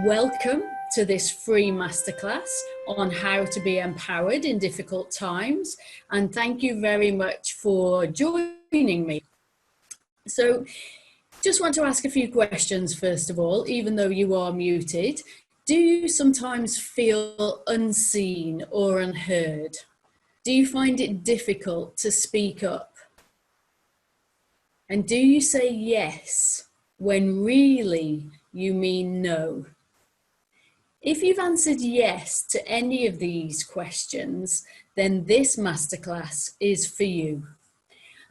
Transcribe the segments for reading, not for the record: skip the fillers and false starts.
Welcome to this free masterclass on how to be empowered in difficult times. And thank you very much for joining me. So just want to ask a few questions first of all, even though you are muted. Do you sometimes feel unseen or unheard? Do you find it difficult to speak up? And do you say yes when really you mean no? If you've answered yes to any of these questions, then this masterclass is for you.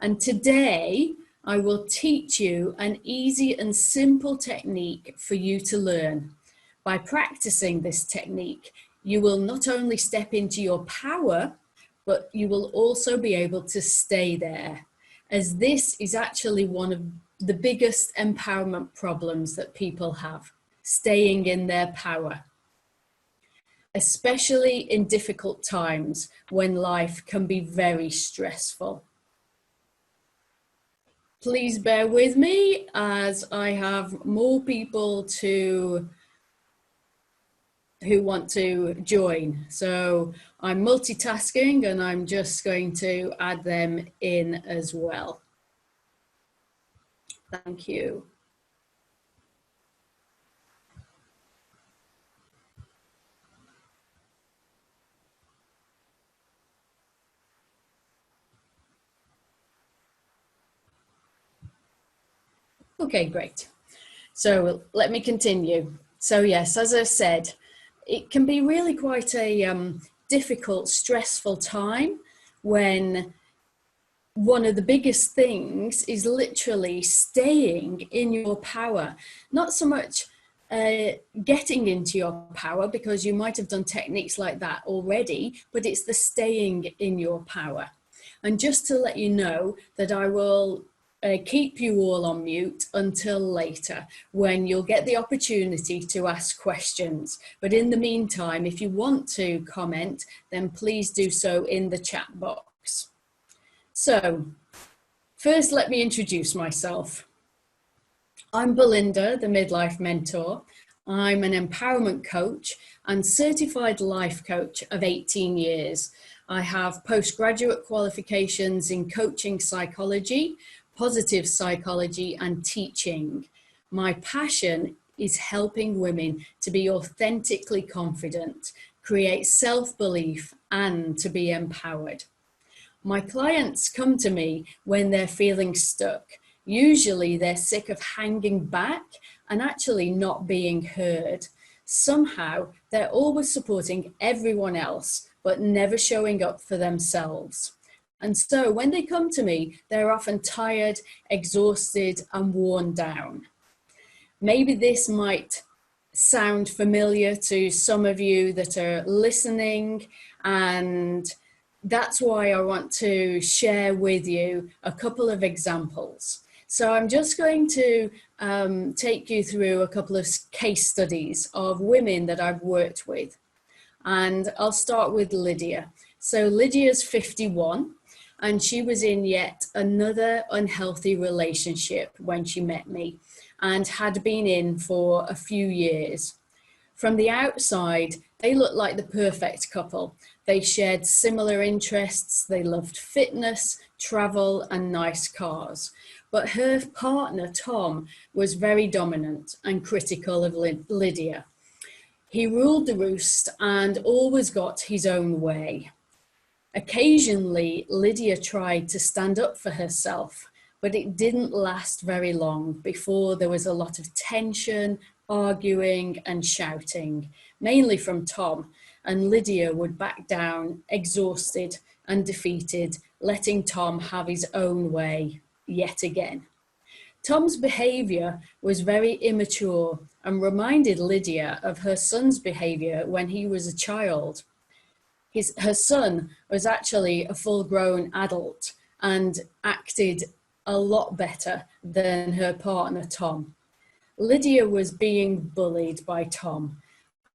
And today I will teach you an easy and simple technique for you to learn. By practicing this technique, you will not only step into your power, but you will also be able to stay there, as this is actually one of the biggest empowerment problems that people have, staying in their power, especially in difficult times when life can be very stressful. Please bear with me as I have more people who want to join. So I'm multitasking and I'm just going to add them in as well. Thank you. Okay, great. So let me continue. So yes, as I said, it can be really quite a difficult, stressful time when one of the biggest things is literally staying in your power. Not so much getting into your power, because you might have done techniques like that already, but it's the staying in your power. And just to let you know that I will keep you all on mute until later, when you'll get the opportunity to ask questions. But in the meantime, if you want to comment, then please do so in the chat box. So first, let me introduce myself. I'm Belinda, the Midlife Mentor. I'm an empowerment coach and certified life coach of 18 years. I have postgraduate qualifications in coaching psychology, positive psychology, and teaching. My passion is helping women to be authentically confident, create self-belief, and to be empowered. My clients come to me when they're feeling stuck. Usually they're sick of hanging back and actually not being heard. Somehow they're always supporting everyone else, but never showing up for themselves. And so when they come to me, they're often tired, exhausted, and worn down. Maybe this might sound familiar to some of you that are listening, and that's why I want to share with you a couple of examples. So I'm just going to take you through a couple of case studies of women that I've worked with. And I'll start with Lydia. So Lydia's 51. And she was in yet another unhealthy relationship when she met me, and had been in for a few years. From the outside, they looked like the perfect couple. They shared similar interests. They loved fitness, travel, and nice cars. But her partner, Tom, was very dominant and critical of Lydia. He ruled the roost and always got his own way. Occasionally, Lydia tried to stand up for herself, but it didn't last very long before there was a lot of tension, arguing, and shouting, mainly from Tom, and Lydia would back down, exhausted and defeated, letting Tom have his own way yet again. Tom's behavior was very immature and reminded Lydia of her son's behavior when he was a child. Her son was actually a full-grown adult and acted a lot better than her partner, Tom. Lydia was being bullied by Tom,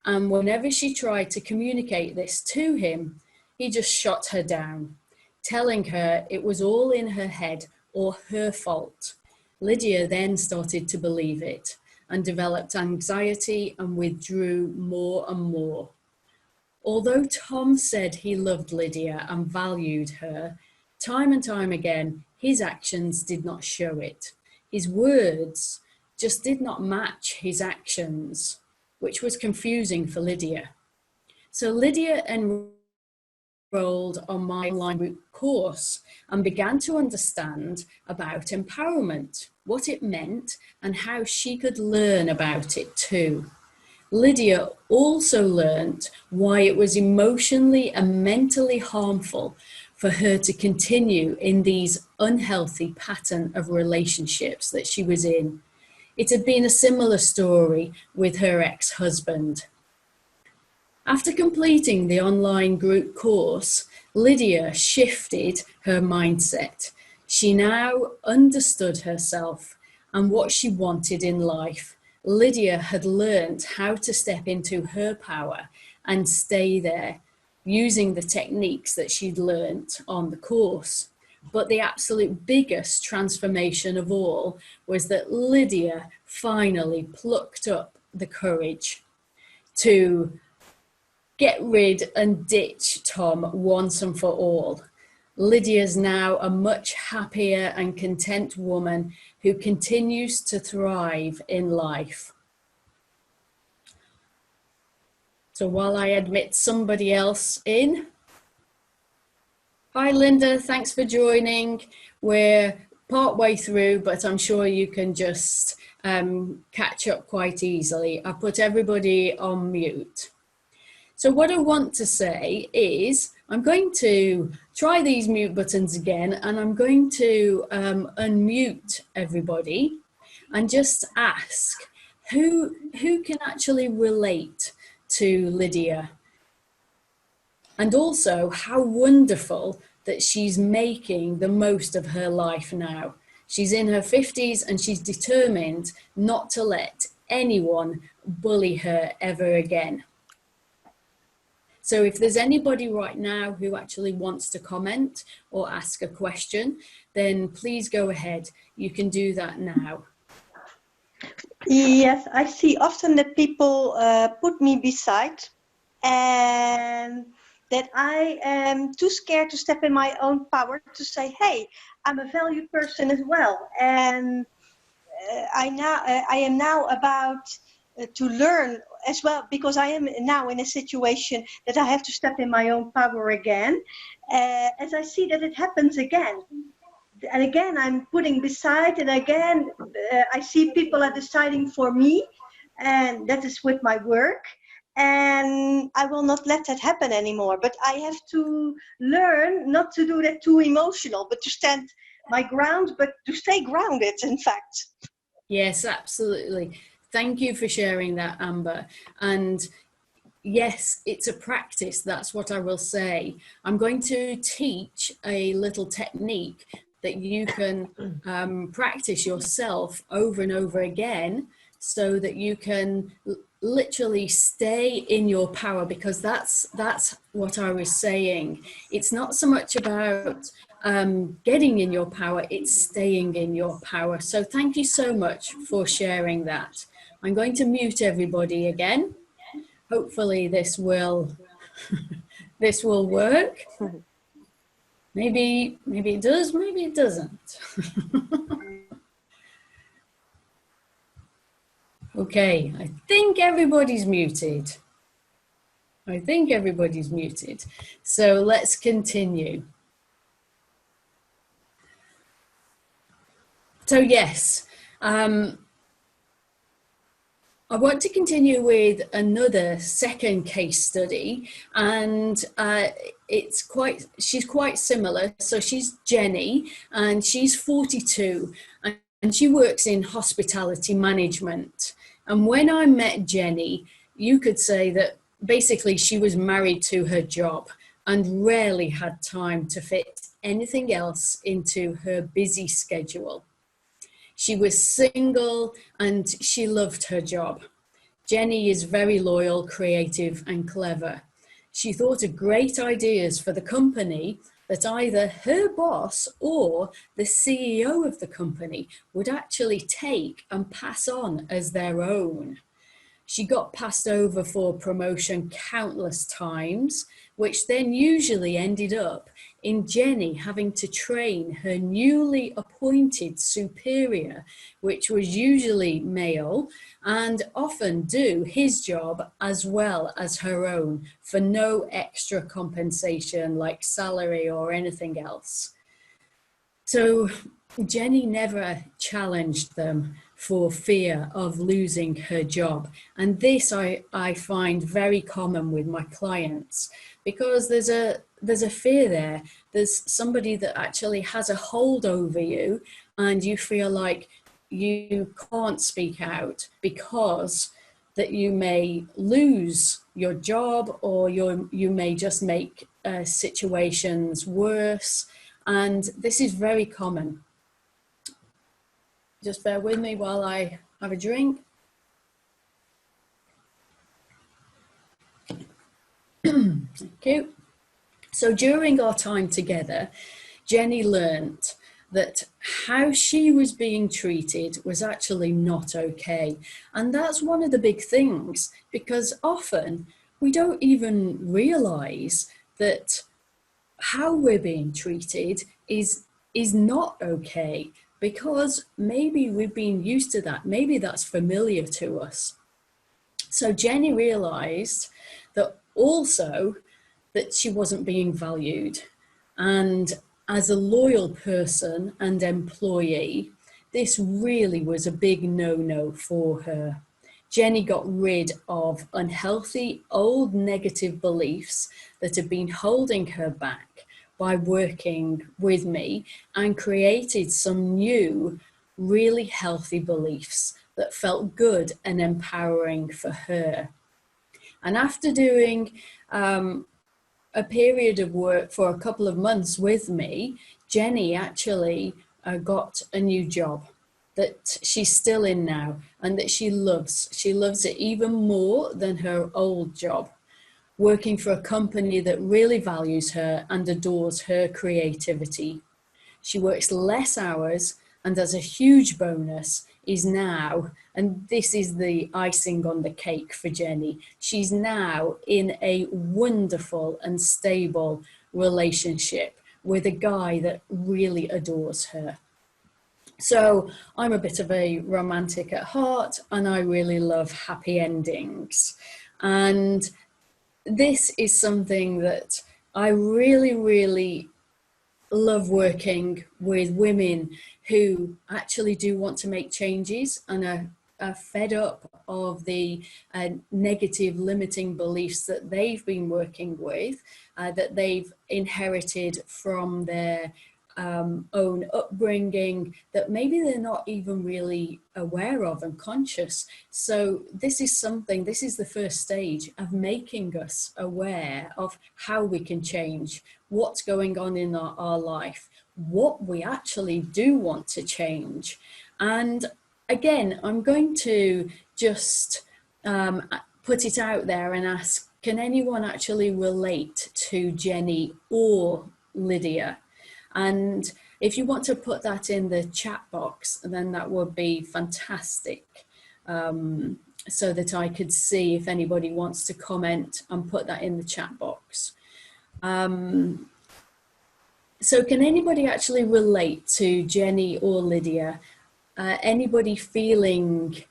and whenever she tried to communicate this to him, he just shot her down, telling her it was all in her head or her fault. Lydia then started to believe it, and developed anxiety and withdrew more and more. Although Tom said he loved Lydia and valued her, time and time again, his actions did not show it. His words just did not match his actions, which was confusing for Lydia. So Lydia enrolled on my online course and began to understand about empowerment, what it meant, and how she could learn about it too. Lydia also learnt why it was emotionally and mentally harmful for her to continue in these unhealthy pattern of relationships that she was in. It had been a similar story with her ex-husband. After completing the online group course, Lydia shifted her mindset. She now understood herself and what she wanted in life. Lydia had learned how to step into her power and stay there using the techniques that she'd learnt on the course. But the absolute biggest transformation of all was that Lydia finally plucked up the courage to get rid and ditch Tom once and for all. Lydia's now a much happier and content woman who continues to thrive in life. So while I admit somebody else in, hi Linda, thanks for joining. We're partway through, but I'm sure you can just catch up quite easily. I put everybody on mute. So what I want to say is I'm going to try these mute buttons again, and I'm going to unmute everybody and just ask who can actually relate to Lydia, and also how wonderful that she's making the most of her life now. She's in her 50s and she's determined not to let anyone bully her ever again. So if there's anybody right now who actually wants to comment or ask a question, then please go ahead. You can do that now. Yes, I see often that people put me beside, and that I am too scared to step in my own power to say, hey, I'm a valued person as well. And I am now about to learn as well, because I am now in a situation that I have to step in my own power again, as I see that it happens again. And again, I'm putting beside, and again, I see people are deciding for me, and that is with my work. And I will not let that happen anymore. But I have to learn not to do that too emotional, but to stand my ground, but to stay grounded, in fact. Yes, absolutely. Thank you for sharing that, Amber. And yes, it's a practice. That's what I will say. I'm going to teach a little technique that you can practice yourself over and over again, so that you can literally stay in your power, because that's what I was saying. It's not so much about getting in your power, it's staying in your power. So thank you so much for sharing that. I'm going to mute everybody again. Hopefully this will this will work. Maybe it does, maybe it doesn't. Okay, I think everybody's muted. So let's continue. So yes, I want to continue with another second case study, and she's quite similar. So she's Jenny, and she's 42, and she works in hospitality management. And when I met Jenny, you could say that basically she was married to her job and rarely had time to fit anything else into her busy schedule. She was single and she loved her job. Jenny is very loyal, creative, and clever. She thought of great ideas for the company, that either her boss or the CEO of the company would actually take and pass on as their own. She got passed over for promotion countless times, which then usually ended up in Jenny having to train her newly appointed superior, which was usually male, and often do his job as well as her own for no extra compensation like salary or anything else. So Jenny never challenged them for fear of losing her job. And this I find very common with my clients, because there's a fear there. There's somebody that actually has a hold over you, and you feel like you can't speak out because that you may lose your job, or you may just make situations worse. And this is very common. Just bear with me while I have a drink. Thank you. So during our time together, Jenny learnt that how she was being treated was actually not okay. And that's one of the big things, because often we don't even realize that how we're being treated is not okay, because maybe we've been used to that. Maybe that's familiar to us. So Jenny realized that also that she wasn't being valued. And as a loyal person and employee, this really was a big no-no for her. Jenny got rid of unhealthy, old negative beliefs that had been holding her back by working with me, and created some new, really healthy beliefs that felt good and empowering for her. And after doing a period of work for a couple of months with me, Jenny actually got a new job that she's still in now, and that she loves. She loves it even more than her old job, working for a company that really values her and adores her creativity. She works less hours, and as a huge bonus is now, and this is the icing on the cake for Jenny, she's now in a wonderful and stable relationship with a guy that really adores her. So I'm a bit of a romantic at heart, and I really love happy endings. And this is something that I really, really love, working with women who actually do want to make changes and are fed up of the negative limiting beliefs that they've been working with, that they've inherited from their own upbringing, that maybe they're not even really aware of and conscious. So this is the first stage of making us aware of how we can change, what's going on in our life, what we actually do want to change. And again, I'm going to just put it out there and ask, can anyone actually relate to Jenny or Lydia? And if you want to put that in the chat box, then that would be fantastic, so that I could see if anybody wants to comment and put that in the chat box. So can anybody actually relate to Jenny or Lydia? Anybody feeling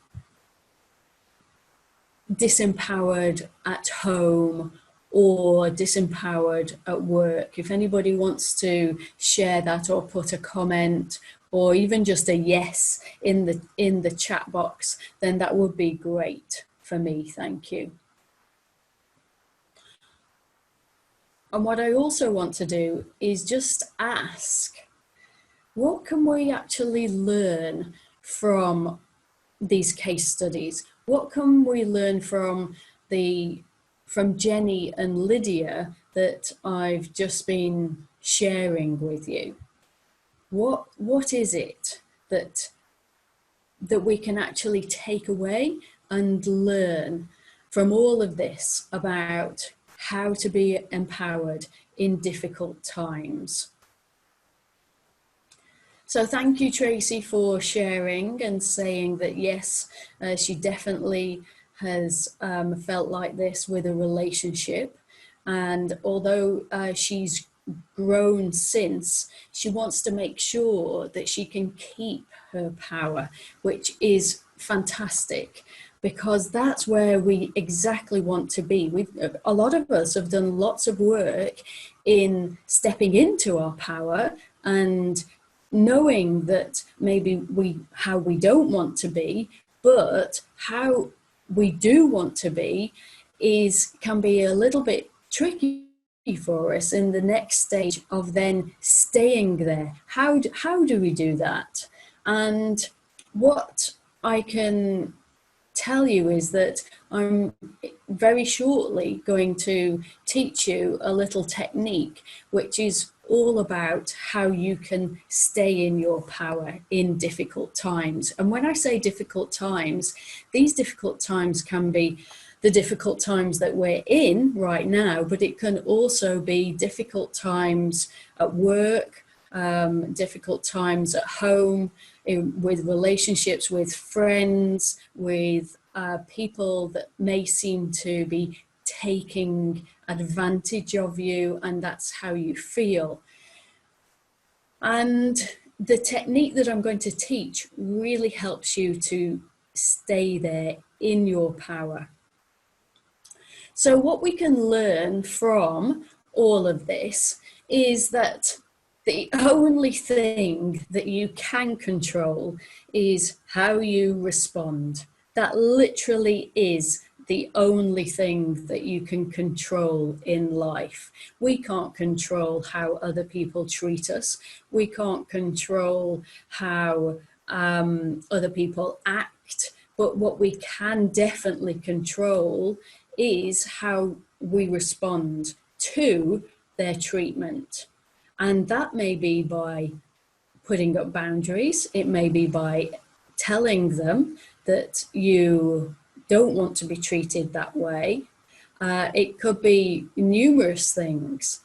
disempowered at home or disempowered at work? If anybody wants to share that, or put a comment, or even just a yes in the chat box, then that would be great for me. Thank you. And what I also want to do is just ask, what can we actually learn from these case studies? What can we learn from Jenny and Lydia that I've just been sharing with you? What is it that we can actually take away and learn from all of this about how to be empowered in difficult times. So thank you, Tracy, for sharing and saying that, yes, she definitely has felt like this with a relationship. And although she's grown since, she wants to make sure that she can keep her power, which is fantastic, because that's where we exactly want to be. A lot of us have done lots of work in stepping into our power and knowing that maybe how we don't want to be, but how we do want to be can be a little bit tricky for us in the next stage of then staying there. How do we do that? And what I can tell you is that I'm very shortly going to teach you a little technique which is all about how you can stay in your power in difficult times. And when I say difficult times, these difficult times can be the difficult times that we're in right now, but it can also be difficult times at work, difficult times at home, with relationships with friends, with people that may seem to be taking advantage of you, and that's how you feel. And the technique that I'm going to teach really helps you to stay there in your power. So what we can learn from all of this is that the only thing that you can control is how you respond. That literally is the only thing that you can control in life. We can't control how other people treat us. We can't control how other people act. But what we can definitely control is how we respond to their treatment. And that may be by putting up boundaries. It may be by telling them that you don't want to be treated that way. It could be numerous things.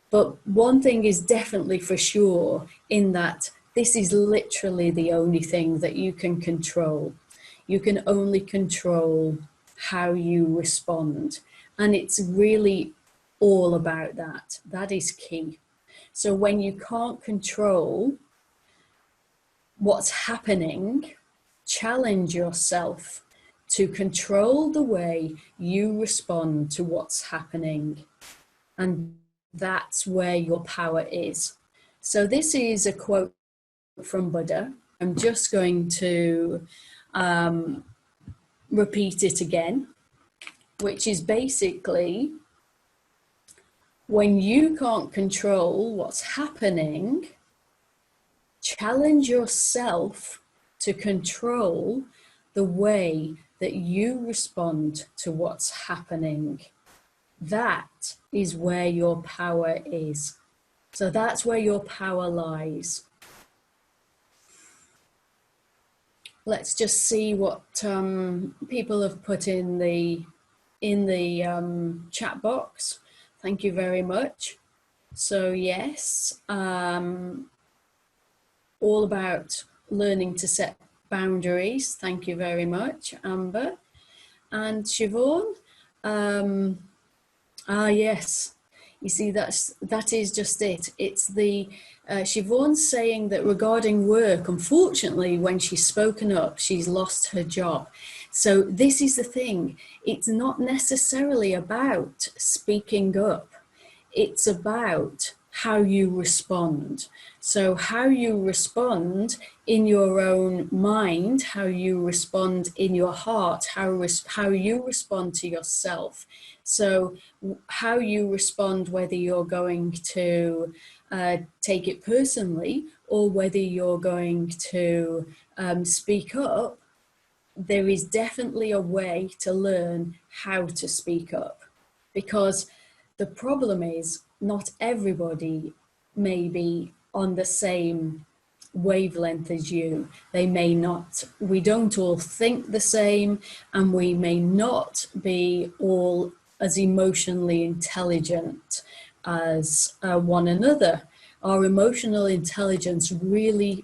But one thing is definitely for sure, in that this is literally the only thing that you can control. You can only control how you respond. And it's really all about that. That is key. So when you can't control what's happening, challenge yourself to control the way you respond to what's happening. And that's where your power is. So this is a quote from Buddha. I'm just going to repeat it again, which is basically, when you can't control what's happening, challenge yourself to control the way that you respond to what's happening. That is where your power is. So that's where your power lies. Let's just see what people have put in the chat box. Thank you very much. So yes, all about learning to set boundaries. Thank you very much, Amber. And Siobhan, yes, you see, that is just it. It's the Siobhan's saying that regarding work, unfortunately, when she's spoken up, she's lost her job. So this is the thing. It's not necessarily about speaking up. It's about how you respond. So how you respond in your own mind, how you respond in your heart, how you respond to yourself. So how you respond, whether you're going to take it personally or whether you're going to speak up, there is definitely a way to learn how to speak up. Because the problem is, not everybody may be on the same wavelength as you. They may not. We don't all think the same, and we may not be all as emotionally intelligent as one another. Our emotional intelligence really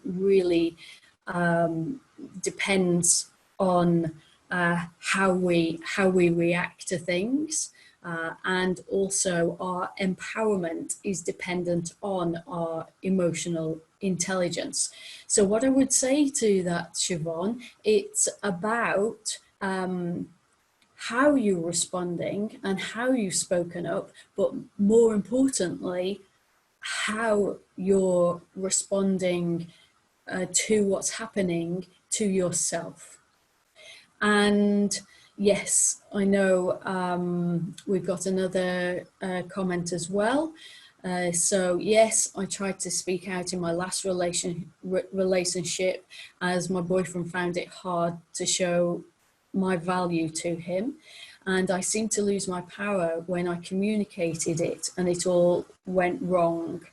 depends on how we react to things, and also our empowerment is dependent on our emotional intelligence. So what I would say to that, Siobhan, it's about how you're responding and how you've spoken up, but more importantly, how you're responding to what's happening to yourself. And yes, I know we've got another comment as well. So yes, I tried to speak out in my last relationship as my boyfriend found it hard to show my value to him. And I seemed to lose my power when I communicated it, and it all went wrong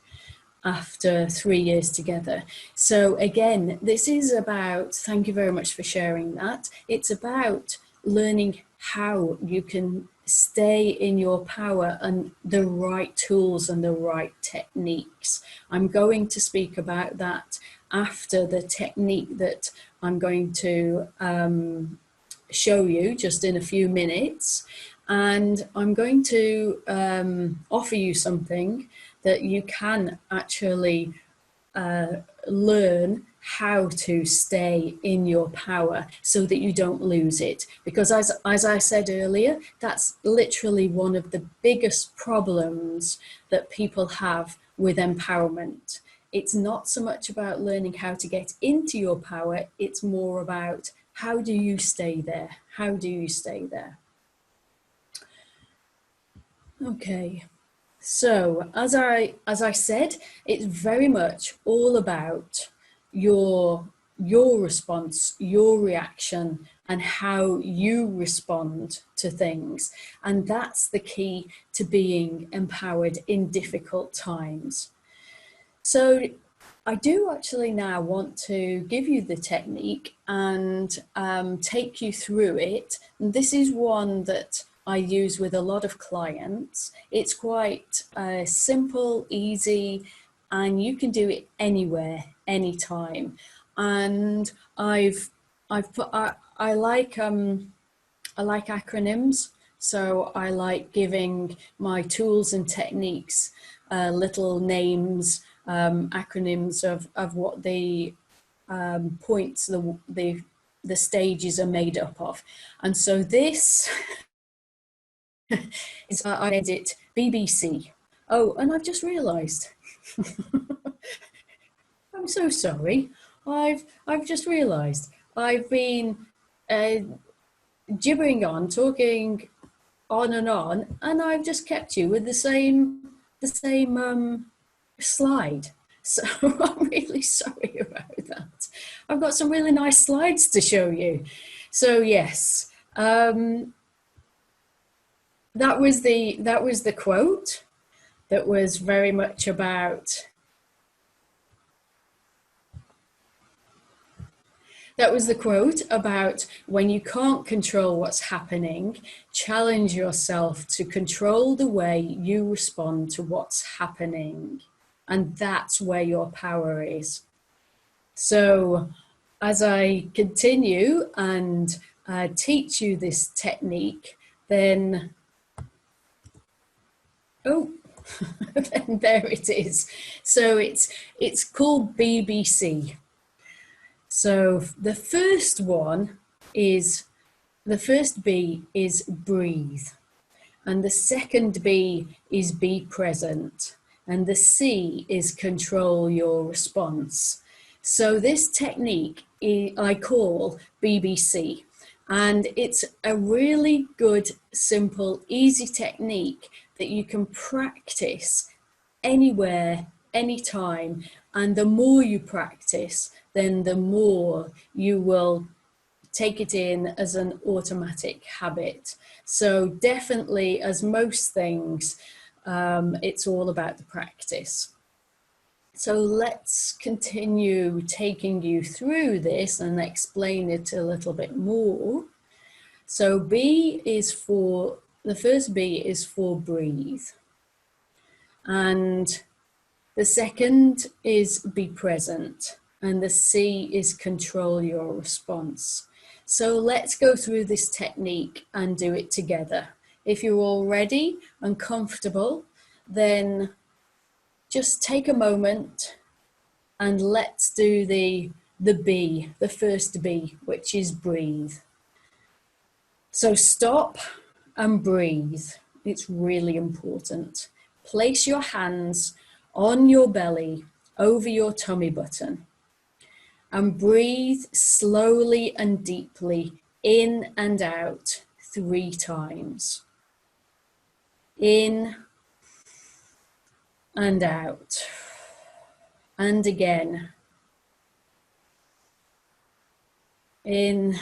after 3 years together. So again, this is about, thank you very much for sharing that. It's about learning how you can stay in your power and the right tools and the right techniques. I'm going to speak about that after the technique that I'm going to show you just in a few minutes. And I'm going to offer you something that you can actually learn how to stay in your power so that you don't lose it. Because as I said earlier, that's literally one of the biggest problems that people have with empowerment. It's not so much about learning how to get into your power, it's more about how do you stay there? How do you stay there? Okay. So as I said, it's very much all about your response, your reaction, and how you respond to things. And that's the key to being empowered in difficult times. So I do actually now want to give you the technique and take you through it. And this is one that I use with a lot of clients. It's quite simple, easy, and you can do it anywhere, anytime. And I've put I like acronyms, so I like giving my tools and techniques little names, acronyms of what the points, the stages are made up of. And so this is, I named it BBC. Oh, and I've just realised. I'm so sorry. I've just realised I've been gibbering on, talking on, and I've just kept you with the same slide. So I'm really sorry about that. I've got some really nice slides to show you. So yes, that was the quote that was very much about. That was the quote about when you can't control what's happening, challenge yourself to control the way you respond to what's happening. And that's where your power is. So as I continue and teach you this technique, then, oh, then there it is. So it's called BBC. So the first B is breathe, and the second B is be present, and the C is control your response. So this technique I call BBC, and it's a really good, simple, easy technique that you can practice anywhere, anytime, and the more you practice, then the more you will take it in as an automatic habit. So definitely, as most things, it's all about the practice. So let's continue taking you through this and explain it a little bit more. So B is for the first B is for breathe. And the second is be present. And the C is control your response. So let's go through this technique and do it together. If you're all ready and comfortable, then just take a moment and let's do the B, the first B, which is breathe. So stop and breathe. It's really important. Place your hands on your belly over your tummy button and breathe slowly and deeply in and out 3 times. In and out. And again. In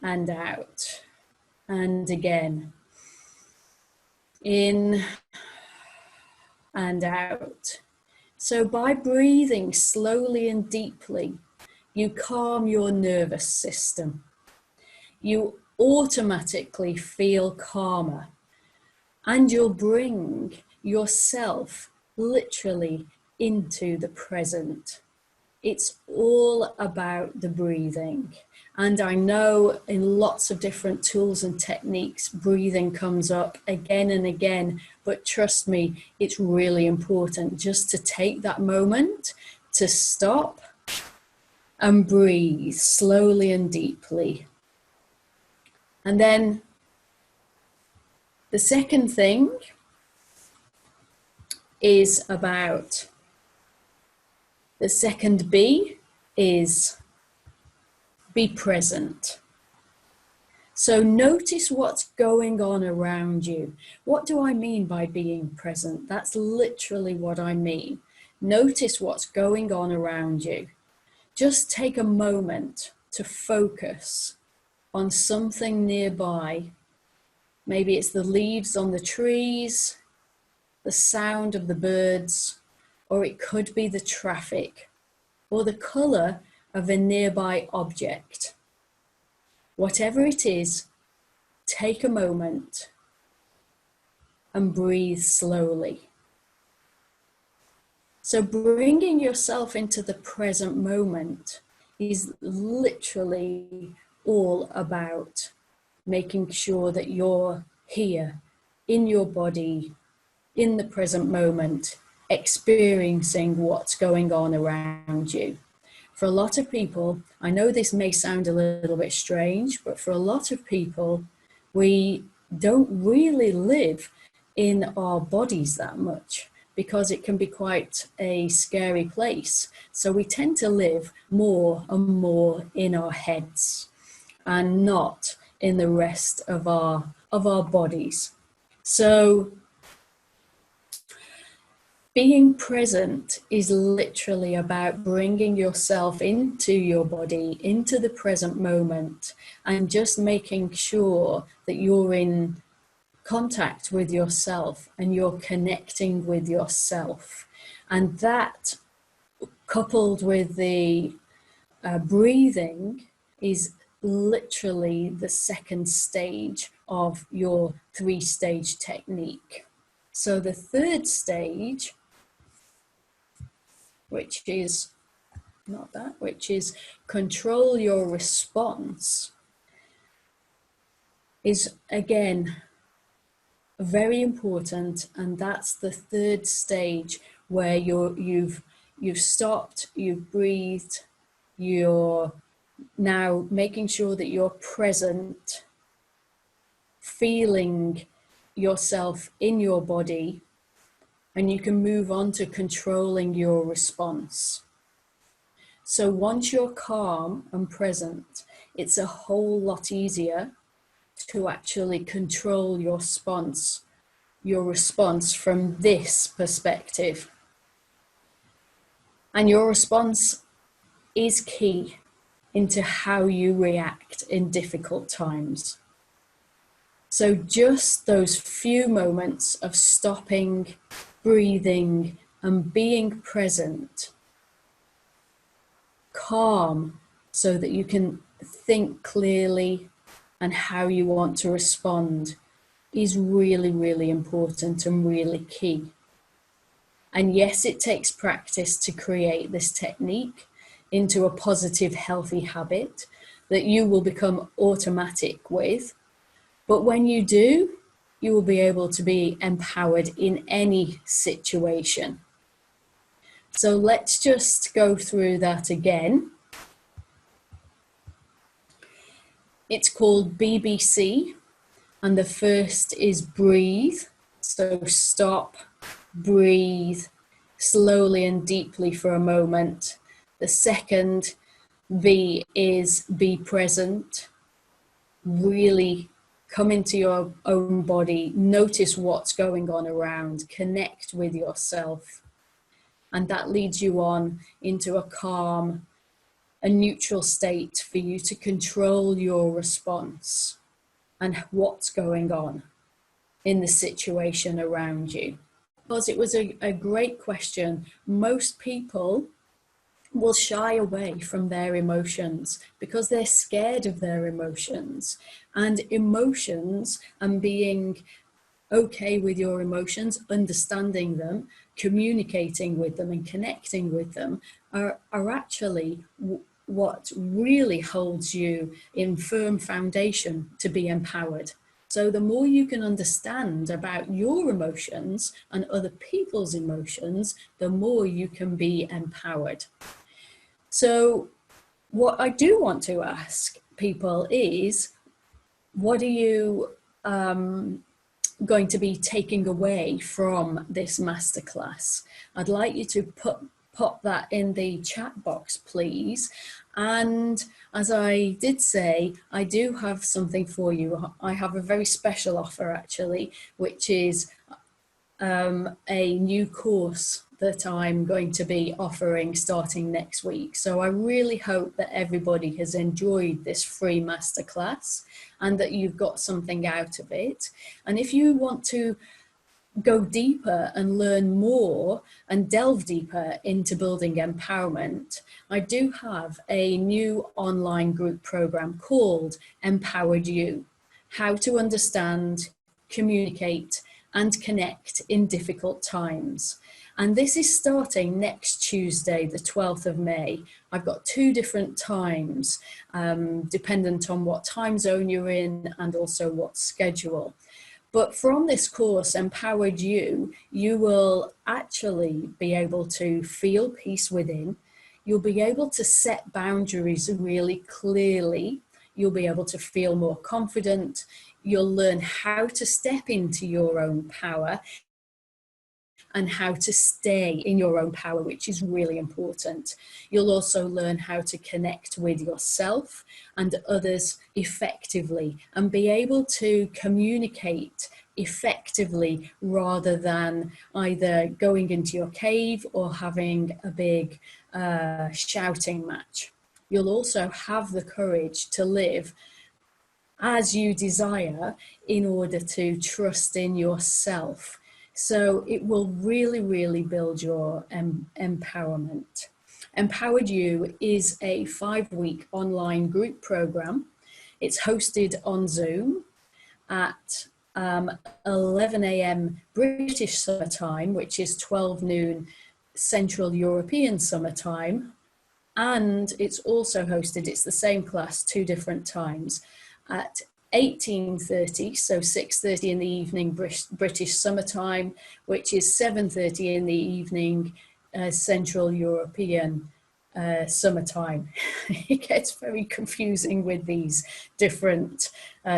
and out. And again. In and out. So by breathing slowly and deeply, you calm your nervous system. You automatically feel calmer, and you'll bring yourself literally into the present. It's all about the breathing. And I know in lots of different tools and techniques, breathing comes up again and again, but trust me, it's really important just to take that moment to stop and breathe slowly and deeply. And then the second thing is about, the second B is be present. So notice what's going on around you. What do I mean by being present? That's literally what I mean. Notice what's going on around you. Just take a moment to focus on something nearby. Maybe it's the leaves on the trees, the sound of the birds, or it could be the traffic, or the colour of a nearby object. Whatever it is, take a moment and breathe slowly. So bringing yourself into the present moment is literally all about making sure that you're here in your body, in the present moment, experiencing what's going on around you. For a lot of people, I know this may sound a little bit strange, but for a lot of people, we don't really live in our bodies that much because it can be quite a scary place. So we tend to live more and more in our heads and not in the rest of our bodies. So being present is literally about bringing yourself into your body, into the present moment, and just making sure that you're in contact with yourself and you're connecting with yourself. And that, coupled with the breathing, is literally the second stage of your 3-stage technique. So the third stage, which is not that, which is control your response, is again very important. And that's the third stage where you've stopped, you've breathed, you're now making sure that you're present, feeling yourself in your body, and you can move on to controlling your response. So once you're calm and present, it's a whole lot easier to actually control your response from this perspective. And your response is key into how you react in difficult times. So just those few moments of stopping, breathing, and being present, calm, so that you can think clearly and how you want to respond, is really, really important and really key. And yes, it takes practice to create this technique into a positive, healthy habit that you will become automatic with. But when you do, you will be able to be empowered in any situation. So let's just go through that again. It's called BBC, and the first is breathe. So stop, breathe slowly and deeply for a moment. The second V is be present. Really come into your own body, notice what's going on around, connect with yourself. And that leads you on into a calm, a neutral state for you to control your response and what's going on in the situation around you. Because it was a great question. Most people will shy away from their emotions because they're scared of their emotions. And emotions and being okay with your emotions, understanding them, communicating with them and connecting with them are actually what really holds you in firm foundation to be empowered. So the more you can understand about your emotions and other people's emotions, the more you can be empowered. So what I do want to ask people is, what are you going to be taking away from this masterclass? I'd like you to pop that in the chat box, please. And as I did say, I do have something for you. I have a very special offer actually, which is a new course that I'm going to be offering starting next week. So I really hope that everybody has enjoyed this free masterclass and that you've got something out of it. And if you want to go deeper and learn more and delve deeper into building empowerment, I do have a new online group program called Empowered You: How to Understand, Communicate and Connect in Difficult Times. And this is starting next Tuesday, the 12th of May. I've got 2 different times, dependent on what time zone you're in and also what schedule. But from this course, Empowered You, you will actually be able to feel peace within. You'll be able to set boundaries really clearly. You'll be able to feel more confident. You'll learn how to step into your own power and how to stay in your own power, which is really important. You'll also learn how to connect with yourself and others effectively and be able to communicate effectively rather than either going into your cave or having a big shouting match. You'll also have the courage to live as you desire in order to trust in yourself. So it will really, really build your empowerment. Empowered You is a 5-week online group program. It's hosted on Zoom at 11 a.m. British summer time, which is 12 noon Central European summer time. And it's also hosted, it's the same class, 2 different times, at 18:30, so 6:30 in the evening British summertime, which is 7:30 in the evening Central European summertime. It gets very confusing with these different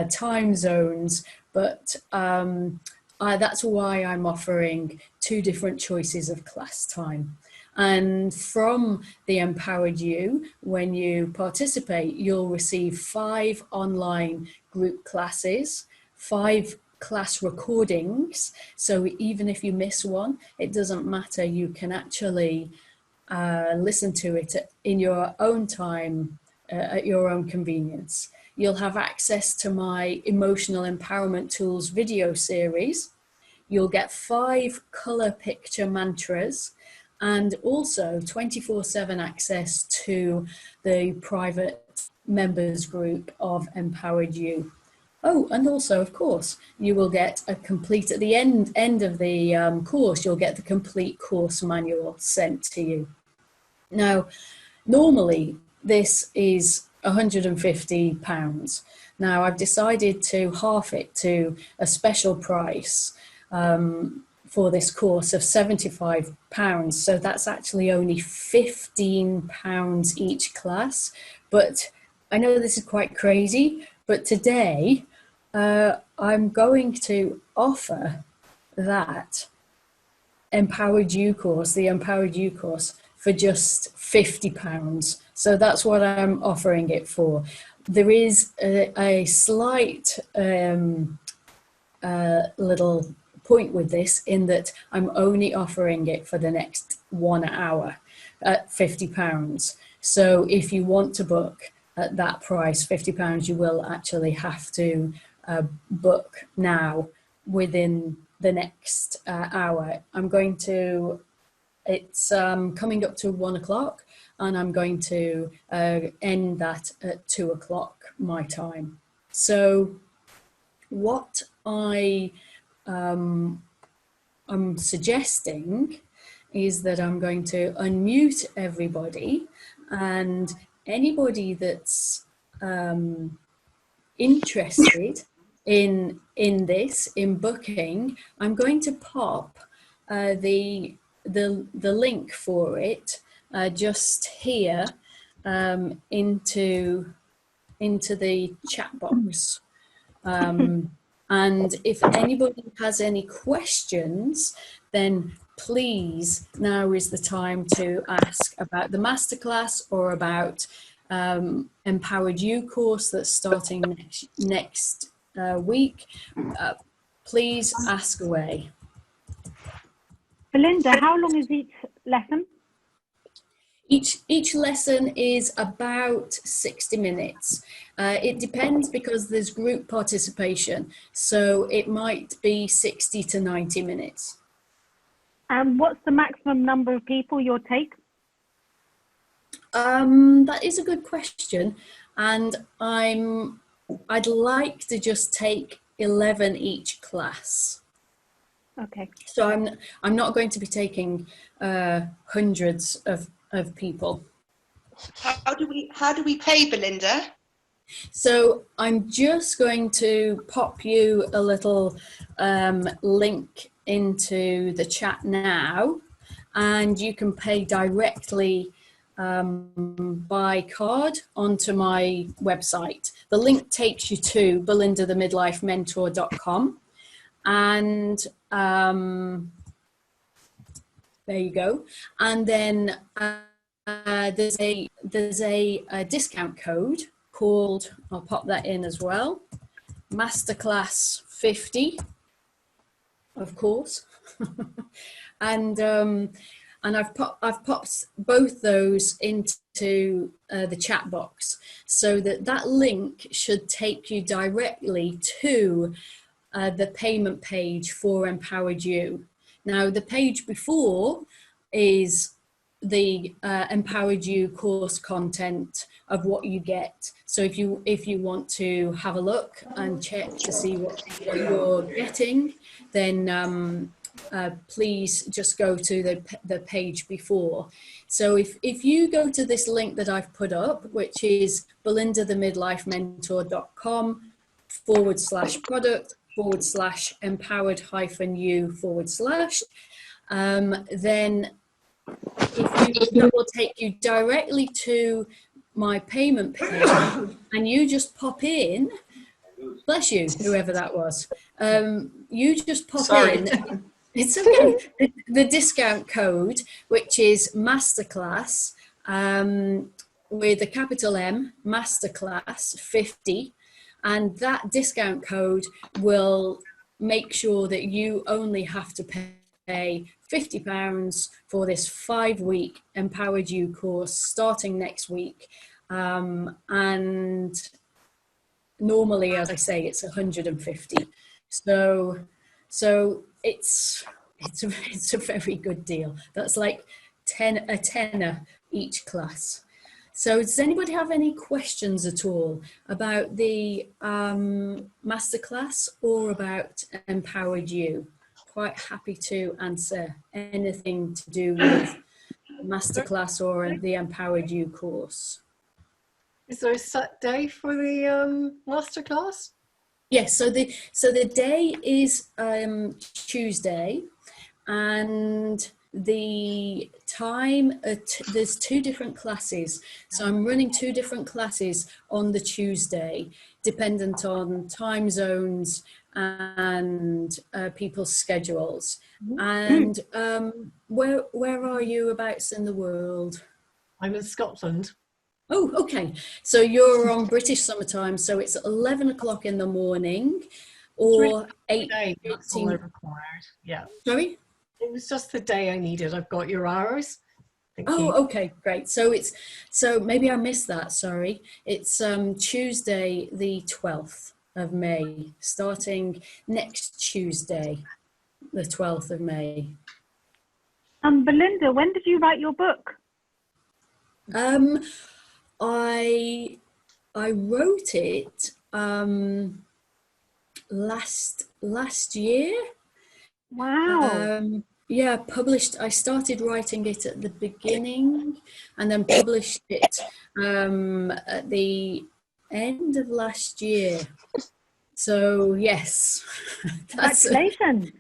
time zones, but that's why I'm offering 2 different choices of class time. And from the Empowered You, when you participate, you'll receive 5 online group classes, 5 class recordings. So even if you miss one, it doesn't matter. You can actually listen to it in your own time, at your own convenience. You'll have access to my Emotional Empowerment Tools video series. You'll get 5 color picture mantras and also 24/7 access to the private members group of Empowered You. Oh, and also, of course, you will get a complete, at the end of the course, you'll get the complete course manual sent to you. Now, normally this is £150. Now, I've decided to half it to a special price for this course of £75. So that's actually only £15 each class. But I know this is quite crazy, but today I'm going to offer that Empowered You course, the Empowered You course, for just £50. So that's what I'm offering it for. There is a slight little point with this, in that I'm only offering it for the next 1 hour at £50. So if you want to book at that price, £50, you will actually have to book now within the next hour. It's coming up to 1 o'clock, and I'm going to end that at 2 o'clock my time. So what I'm suggesting is that I'm going to unmute everybody, and anybody that's interested in booking, I'm going to pop the link for it just here into the chat box. And if anybody has any questions, then please, now is the time to ask about the masterclass or about Empowered You course that's starting next week. Please ask away. Belinda, how long is each lesson? Each lesson is about 60 minutes. It depends, because there's group participation, so it might be 60 to 90 minutes. And what's the maximum number of people you'll take? That is a good question, and I'd like to just take 11 each class. Okay. So I'm not going to be taking hundreds of people. How do we pay, Belinda? So I'm just going to pop you a little link into the chat now, and you can pay directly by card onto my website. The link takes you to belindathemidlifementor.com, and there you go. And then there's a discount code called, I'll pop that in as well, Masterclass 50, of course. and I've popped both those into the chat box, so that link should take you directly to the payment page for Empowered You. Now, the page before is the Empowered You course content of what you get. So if you want to have a look and check to see what you're getting, then please just go to the page before. So if you go to this link that I've put up, which is belindathemidlifementor.com/product/empowered-you/, then that will take you directly to my payment page, and you just pop in, bless you, whoever that was, you just pop in, it's okay, the discount code, which is Masterclass, with a capital M, Masterclass 50, and that discount code will make sure that you only have to pay £50 for this 5-week Empowered You course starting next week. And normally, as I say, it's 150. So it's a very good deal. That's like a tenner each class. So does anybody have any questions at all about the masterclass or about Empowered You? Quite happy to answer anything to do with the masterclass or the Empowered You course. Is there a set day for the masterclass? Yes, so the day is Tuesday, and the time there's 2 different classes. So I'm running 2 different classes on the Tuesday, dependent on time zones and people's schedules. And where are you abouts in the world? I'm in Scotland. Oh, okay. So you're on British summertime, so it's 11 o'clock in the morning, or 8. That's all I required. Yeah. Sorry? It was just the day I needed. I've got your hours. Thank you. Oh, okay, great. So maybe I missed that. Sorry. It's Tuesday, the 12th of May, starting next Tuesday, the 12th of May. Belinda, when did you write your book? I wrote it last year. Wow. Yeah, I started writing it at the beginning and then published it at the end of last year. So yes, Congratulations.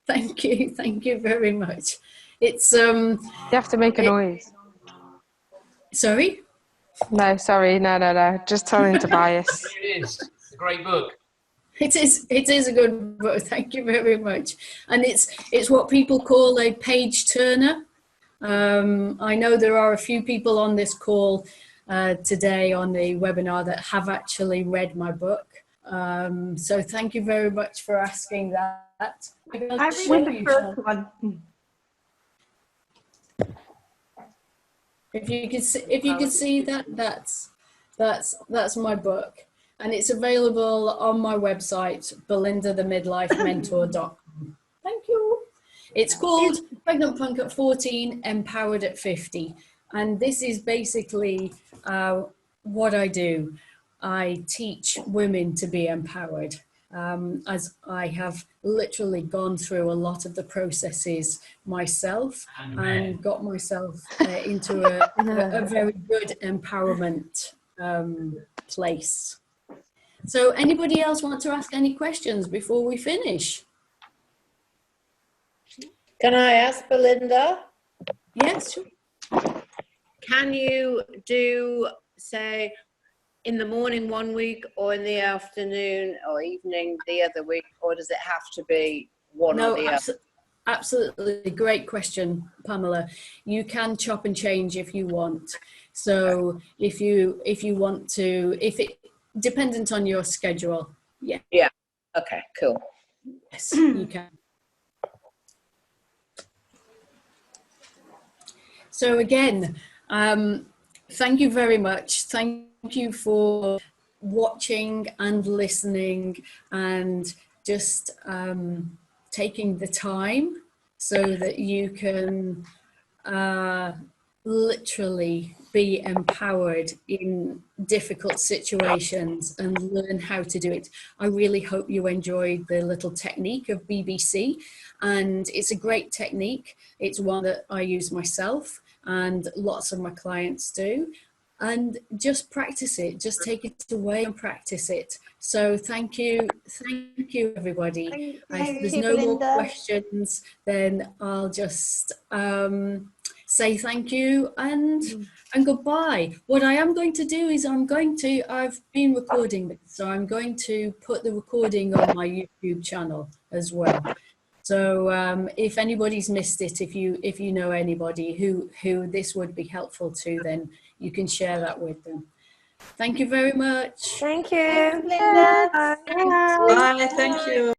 Thank you very much. It's You have to make a noise. Sorry? No, sorry, no. Just telling Tobias. It is. It's a great book. It is a good book. Thank you very much. And it's what people call a page turner. I know there are a few people on this call today on the webinar that have actually read my book. So thank you very much for asking that. I read the first one. If you could see that, that's my book. And it's available on my website, belindathemidlifementor.com. Thank you. It's called Pregnant Punk at 14, Empowered at 50. And this is basically what I do. I teach women to be empowered, as I have literally gone through a lot of the processes myself and got myself into a very good empowerment place. So anybody else want to ask any questions before we finish? Can I ask Belinda? Yes, sure. Can you do, say, in the morning one week or in the afternoon or evening the other week, or does it have to be one or the other? Absolutely. Great question, Pamela. You can chop and change if you want. So if you want to, dependent on your schedule. Yeah. Yeah. Okay, cool. Yes, you can. So again, thank you very much. Thank you for watching and listening and just taking the time so that you can literally be empowered in difficult situations and learn how to do it. I really hope you enjoyed the little technique of BBC, and it's a great technique. It's one that I use myself and lots of my clients do. And just practice it, just take it away and practice it. So thank you everybody. If there's no more questions, then I'll just say thank you and goodbye. What I am going to do is I've been recording this, so I'm going to put the recording on my YouTube channel as well. So if anybody's missed it, if you know anybody who this would be helpful to, then you can share that with them. Thank you very much. Thank you. Bye. Thank you.